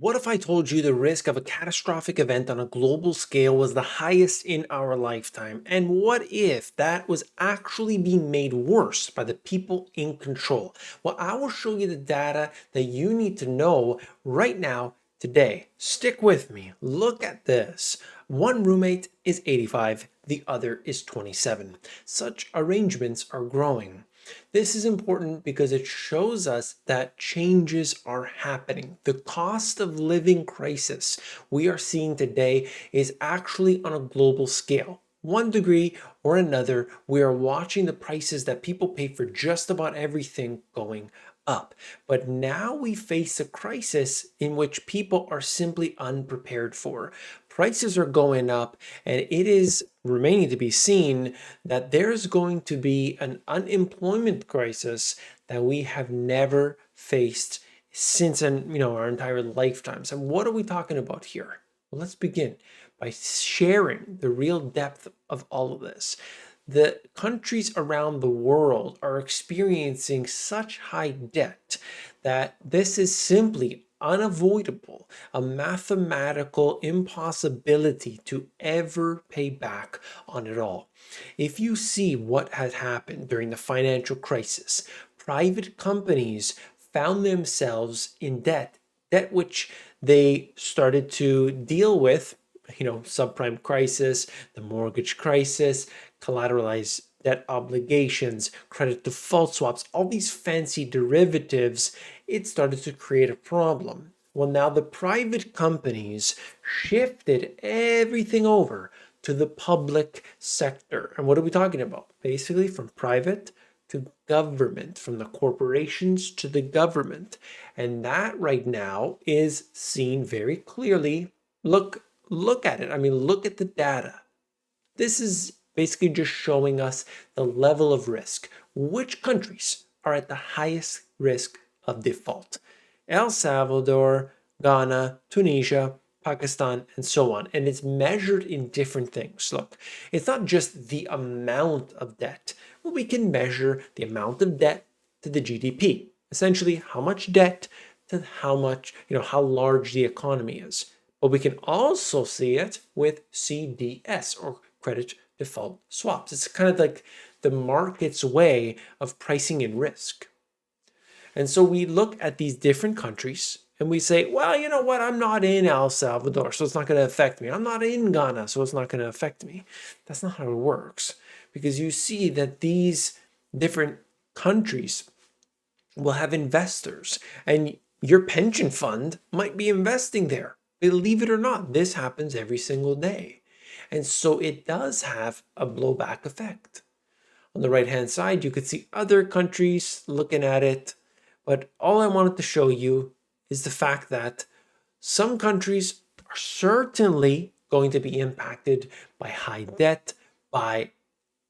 What if I told you the risk of a catastrophic event on a global scale was the highest in our lifetime? And what if that was actually being made worse by the people in control? Well, I will show you the data that you need to know right now, today. Stick with me. Look at this. One roommate is 85, the other is 27. Such arrangements are growing. This is important because it shows us that changes are happening. The cost of living crisis we are seeing today is actually on a global scale. One degree or another, we are watching the prices that people pay for just about everything going up. But now we face a crisis in which people are simply unprepared for. Prices are going up, and it is remaining to be seen that there's going to be an unemployment crisis that we have never faced since our entire lifetimes. And what are we talking about here? Well, let's begin by sharing the real depth of all of this. The countries around the world are experiencing such high debt that this is simply unavoidable, a mathematical impossibility to ever pay back on it all. If you see what had happened during the financial crisis, private companies found themselves in debt which they started to deal with, subprime crisis, the mortgage crisis, collateralized debt obligations, credit default swaps, all these fancy derivatives. It started to create a problem. Well, now the private companies shifted everything over to the public sector. And what are we talking about? Basically, from private to government, from the corporations to the government. And that right now is seen very clearly. Look at it. I mean, look at the data. This is basically just showing us the level of risk. Which countries are at the highest risk of default? El Salvador, Ghana, Tunisia, Pakistan, and so on. And it's measured in different things. Look, it's not just the amount of debt. Well, we can measure the amount of debt to the GDP. Essentially, how much debt to how much, how large the economy is. But we can also see it with CDS, or credit default swaps. It's kind of like the market's way of pricing in risk. And so we look at these different countries and we say, well, you know what? I'm not in El Salvador, so it's not going to affect me. I'm not in Ghana, so it's not going to affect me. That's not how it works, because you see that these different countries will have investors, and your pension fund might be investing there. Believe it or not, this happens every single day. And so it does have a blowback effect. On the right-hand side, you could see other countries looking at it. But all I wanted to show you is the fact that some countries are certainly going to be impacted by high debt, by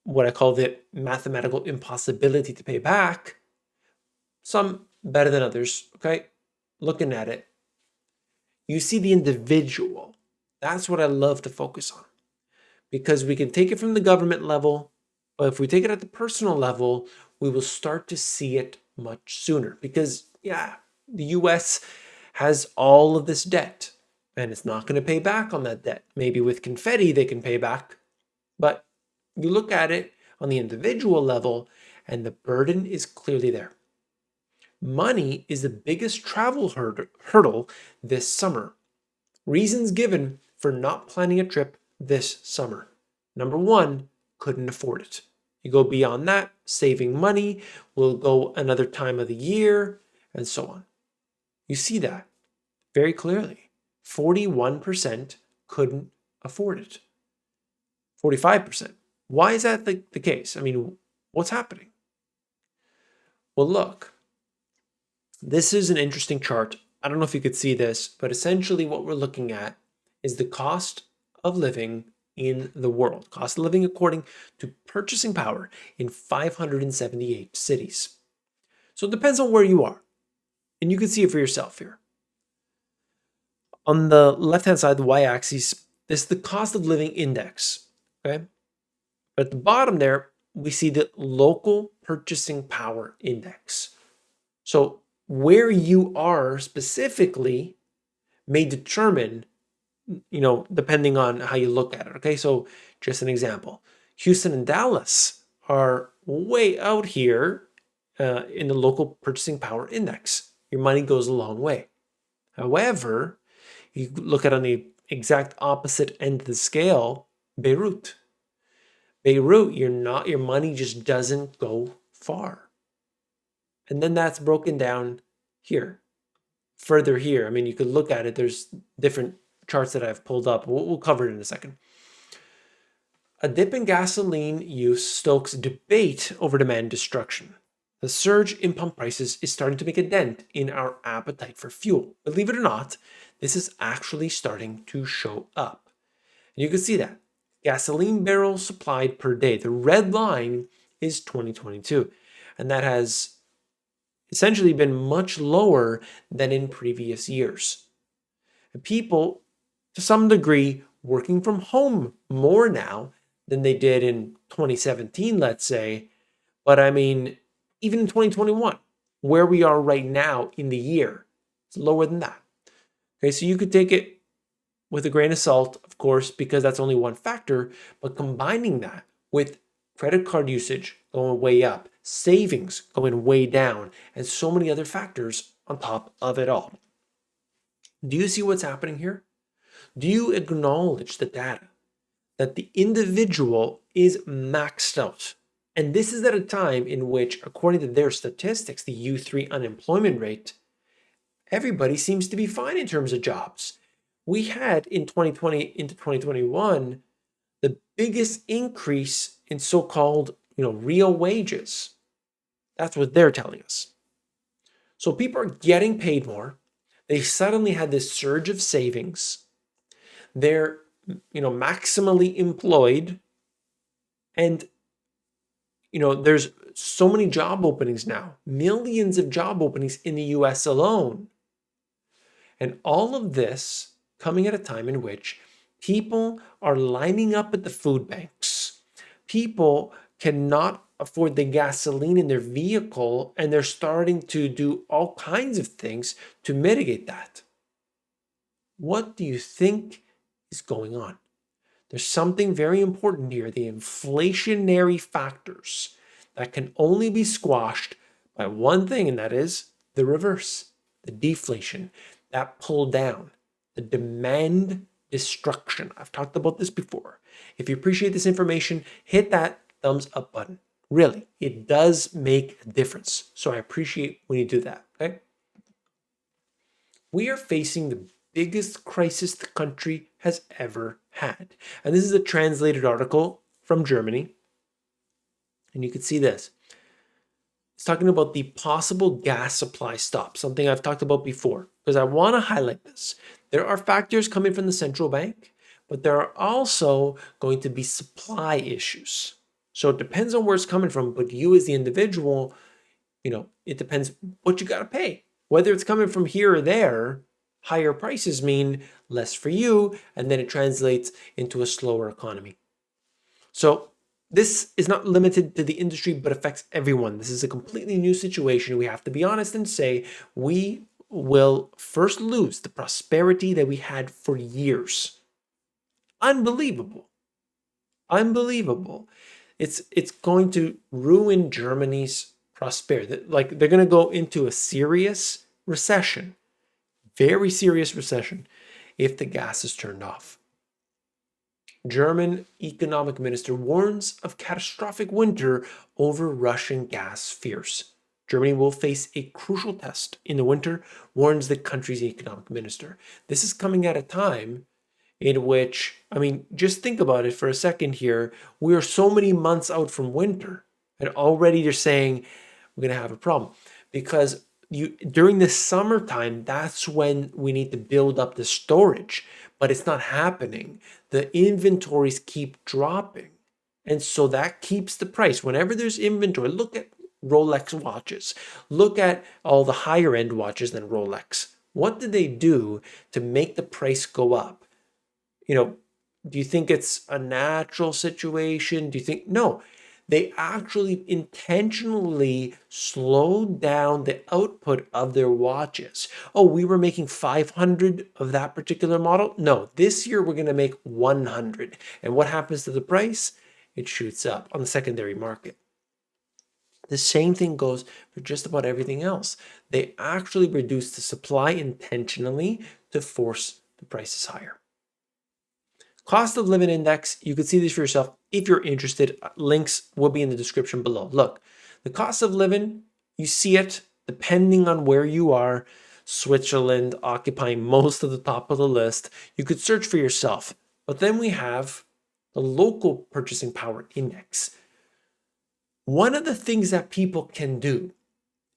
what I call the mathematical impossibility to pay back. Some better than others, okay? Looking at it, you see the individual. That's what I love to focus on, because we can take it from the government level, but if we take it at the personal level, we will start to see it much sooner. Because, yeah, the US has all of this debt, and it's not going to pay back on that debt. Maybe with confetti they can pay back, but you look at it on the individual level, and the burden is clearly there. Money is the biggest travel hurdle this summer. Reasons given for not planning a trip this summer. Number one, couldn't afford it. You go beyond that, saving money, will go another time of the year, and so on. You see that very clearly. 41% couldn't afford it. 45%. Why is that the case? I mean, what's happening? Well, look, this is an interesting chart. I don't know if you could see this, but essentially what we're looking at is the cost of living in the world. Cost of living according to purchasing power in 578 cities. So it depends on where you are. And you can see it for yourself here. On the left-hand side, the y-axis, this is the cost of living index. Okay. But at the bottom there, we see the local purchasing power index. So where you are specifically may determine, depending on how you look at it. Okay, so just an example, Houston and Dallas are way out here in the local purchasing power index. Your money goes a long way. However, you look at on the exact opposite end of the scale, Beirut. Beirut, your money just doesn't go far. And then that's broken down here, further here. I mean, you could look at it. There's different charts that I've pulled up. We'll cover it in a second. A dip in gasoline use stokes debate over demand destruction. The surge in pump prices is starting to make a dent in our appetite for fuel. Believe it or not, this is actually starting to show up. And you can see that. Gasoline barrels supplied per day. The red line is 2022. And that has essentially been much lower than in previous years. And people, to some degree, working from home more now than they did in 2017, let's say. But I mean, even in 2021, where we are right now in the year, it's lower than that. Okay, so you could take it with a grain of salt, of course, because that's only one factor, but combining that with credit card usage going way up, savings going way down, and so many other factors on top of it all. Do you see what's happening here? Do you acknowledge the data that the individual is maxed out? And this is at a time in which, according to their statistics, the U3 unemployment rate, everybody seems to be fine in terms of jobs. We had in 2020 into 2021 the biggest increase in so-called, real wages. That's what they're telling us. So people are getting paid more. They suddenly had this surge of savings. They're, maximally employed. And, there's so many job openings now, millions of job openings in the US alone. And all of this coming at a time in which people are lining up at the food banks. People cannot afford the gasoline in their vehicle, and they're starting to do all kinds of things to mitigate that. What do you think is going on? There's something very important here, the inflationary factors that can only be squashed by one thing, and that is the reverse, the deflation, that pull down, the demand destruction. I've talked about this before. If you appreciate this information, hit that thumbs up button. Really, it does make a difference. So I appreciate when you do that, okay? We are facing the biggest crisis the country has ever had. And this is a translated article from Germany. And you can see this. It's talking about the possible gas supply stop, something I've talked about before, because I want to highlight this. There are factors coming from the central bank, but there are also going to be supply issues. So it depends on where it's coming from, but you as the individual, it depends what you got to pay. Whether it's coming from here or there, higher prices mean less for you, and then it translates into a slower economy. So this is not limited to the industry, but affects everyone. This is a completely new situation. We have to be honest and say we will first lose the prosperity that we had for years. Unbelievable. Unbelievable. It's going to ruin Germany's prosperity. Like they're going to go into a serious recession, very serious recession, if the gas is turned off. German economic minister warns of catastrophic winter over Russian gas fears. Germany will face a crucial test in the winter, warns the country's economic minister. This is coming at a time in which, just think about it for a second here. We are so many months out from winter, and already they're saying we're going to have a problem. Because during the summertime, that's when we need to build up the storage, but it's not happening. The inventories keep dropping. And so that keeps the price. Whenever there's inventory, look at Rolex watches. Look at all the higher end watches than Rolex. What did they do to make the price go up? Do you think it's a natural situation? Do you think? No. They actually intentionally slowed down the output of their watches. Oh, we were making 500 of that particular model. No, this year we're going to make 100. And what happens to the price? It shoots up on the secondary market. The same thing goes for just about everything else. They actually reduce the supply intentionally to force the prices higher. Cost of living index, you can see this for yourself if you're interested. Links will be in the description below. Look, the cost of living, you see it depending on where you are. Switzerland occupying most of the top of the list. You could search for yourself. But then we have the local purchasing power index. One of the things that people can do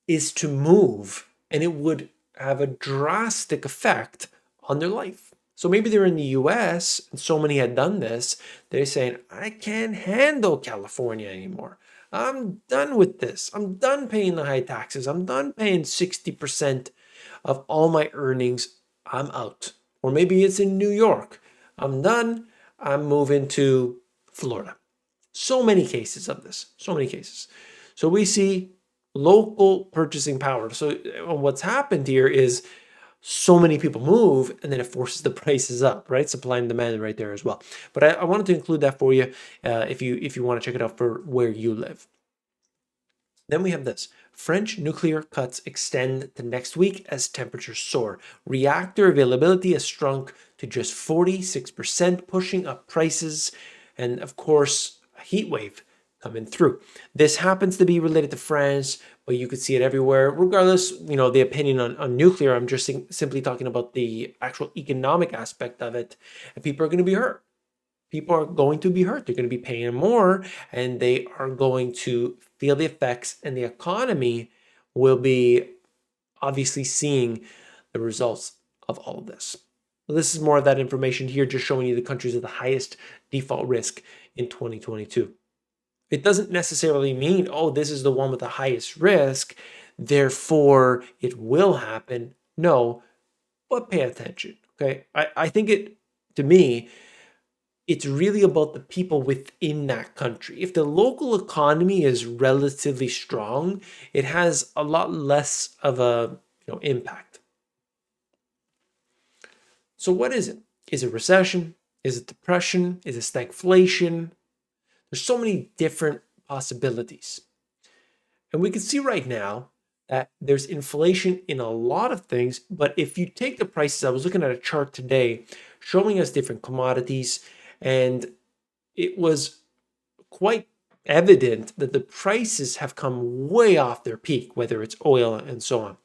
is to move, and it would have a drastic effect on their life. So maybe they're in the US and so many had done this. They're saying, I can't handle California anymore. I'm done with this. I'm done paying the high taxes. I'm done paying 60% of all my earnings. I'm out. Or maybe it's in New York. I'm done. I'm moving to Florida. So many cases of this. So many cases. So we see local purchasing power. So what's happened here is so many people move and then it forces the prices up, right? Supply and demand right there as well. But I wanted to include that for you if you want to check it out for where you live. Then we have this. French nuclear cuts extend to next week as temperatures soar. Reactor availability has shrunk to just 46%, pushing up prices. And of course, a heat wave coming through. This happens to be related to France, but you could see it everywhere. Regardless, the opinion on nuclear, I'm just simply talking about the actual economic aspect of it. And people are going to be hurt. People are going to be hurt. They're going to be paying more, and they are going to feel the effects, and the economy will be obviously seeing the results of all of this. So this is more of that information here, just showing you the countries with the highest default risk in 2022. It doesn't necessarily mean, oh, this is the one with the highest risk, therefore it will happen. No, but pay attention, okay? I think to me, it's really about the people within that country. If the local economy is relatively strong, it has a lot less of a impact. So what is it? Is it recession? Is it depression? Is it stagflation? There's so many different possibilities. And we can see right now that there's inflation in a lot of things, but if you take the prices, I was looking at a chart today showing us different commodities, and it was quite evident that the prices have come way off their peak, whether it's oil and so on.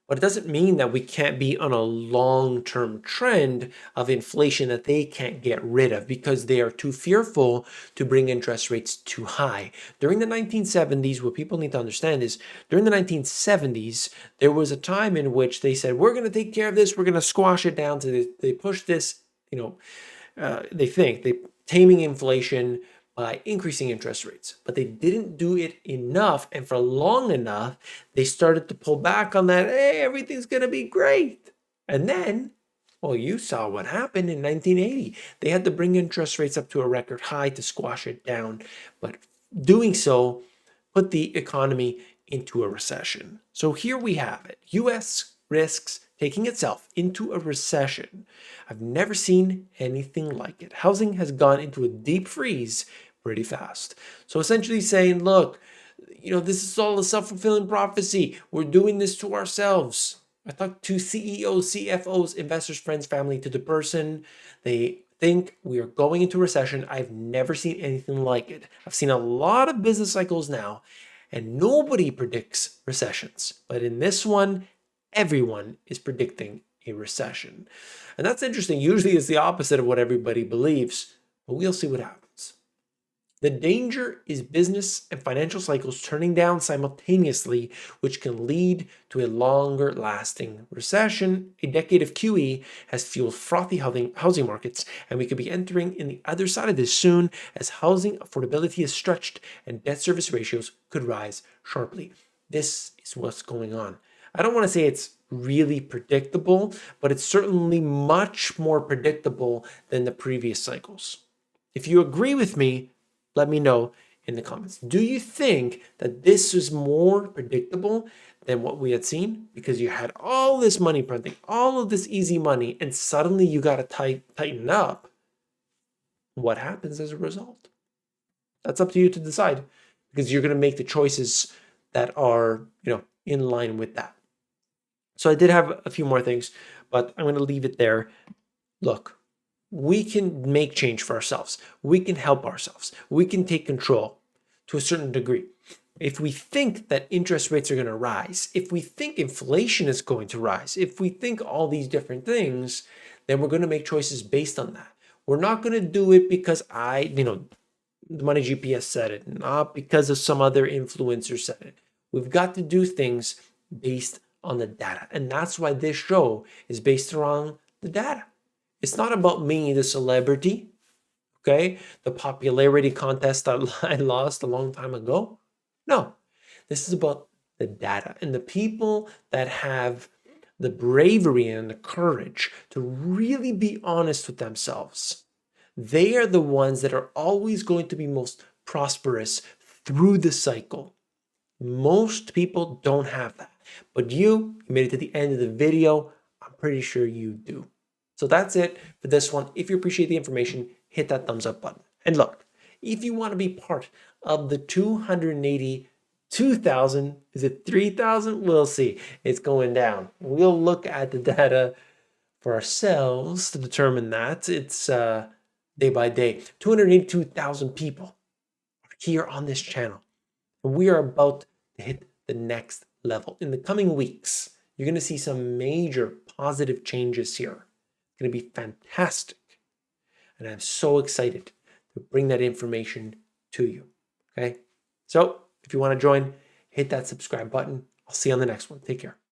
But it doesn't mean that we can't be on a long-term trend of inflation that they can't get rid of because they are too fearful to bring interest rates too high. During the 1970s, what people need to understand is during the 1970s, there was a time in which they said, we're going to take care of this, we're going to squash it down. So they push this, they taming inflation by increasing interest rates, but they didn't do it enough, and for long enough, they started to pull back on that, hey, everything's going to be great. And then, well, you saw what happened in 1980. They had to bring interest rates up to a record high to squash it down, but doing so put the economy into a recession. So here we have it. U.S. risks taking itself into a recession. I've never seen anything like it. Housing has gone into a deep freeze pretty fast. So essentially saying, look, this is all a self-fulfilling prophecy. We're doing this to ourselves. I talked to CEOs, CFOs, investors, friends, family, to the person. They think we are going into recession. I've never seen anything like it. I've seen a lot of business cycles now, and nobody predicts recessions. But in this one, everyone is predicting a recession. And that's interesting. Usually it's the opposite of what everybody believes, but we'll see what happens. The danger is business and financial cycles turning down simultaneously, which can lead to a longer lasting recession. A decade of QE has fueled frothy housing markets, and we could be entering in the other side of this soon as housing affordability is stretched and debt service ratios could rise sharply. This is what's going on. I don't want to say it's really predictable, but it's certainly much more predictable than the previous cycles. If you agree with me, Let me know in the comments. Do you think that this is more predictable than what we had seen? Because you had all this money printing, all of this easy money, and suddenly you got to tighten up. What happens as a result? That's up to you to decide, because you're going to make the choices that are, in line with that. So I did have a few more things, but I'm going to leave it there. Look, we can make change for ourselves. We can help ourselves. We can take control to a certain degree. If we think that interest rates are going to rise, if we think inflation is going to rise, if we think all these different things, then we're going to make choices based on that. We're not going to do it because the Money GPS said it, not because of some other influencer said it. We've got to do things based on the data. And that's why this show is based around the data. It's not about me, the celebrity, okay? The popularity contest that I lost a long time ago. No, this is about the data and the people that have the bravery and the courage to really be honest with themselves. They are the ones that are always going to be most prosperous through the cycle. Most people don't have that, but you made it to the end of the video. I'm pretty sure you do. So that's it for this one. If you appreciate the information, hit that thumbs up button. And look, if you want to be part of the 282,000, is it 3,000? We'll see. It's going down. We'll look at the data for ourselves to determine that. It's day by day. 282,000 people are here on this channel. And we are about to hit the next level. In the coming weeks, you're going to see some major positive changes here. It's going to be fantastic. And I'm so excited to bring that information to you. Okay? So if you want to join, hit that subscribe button. I'll see you on the next one. Take care.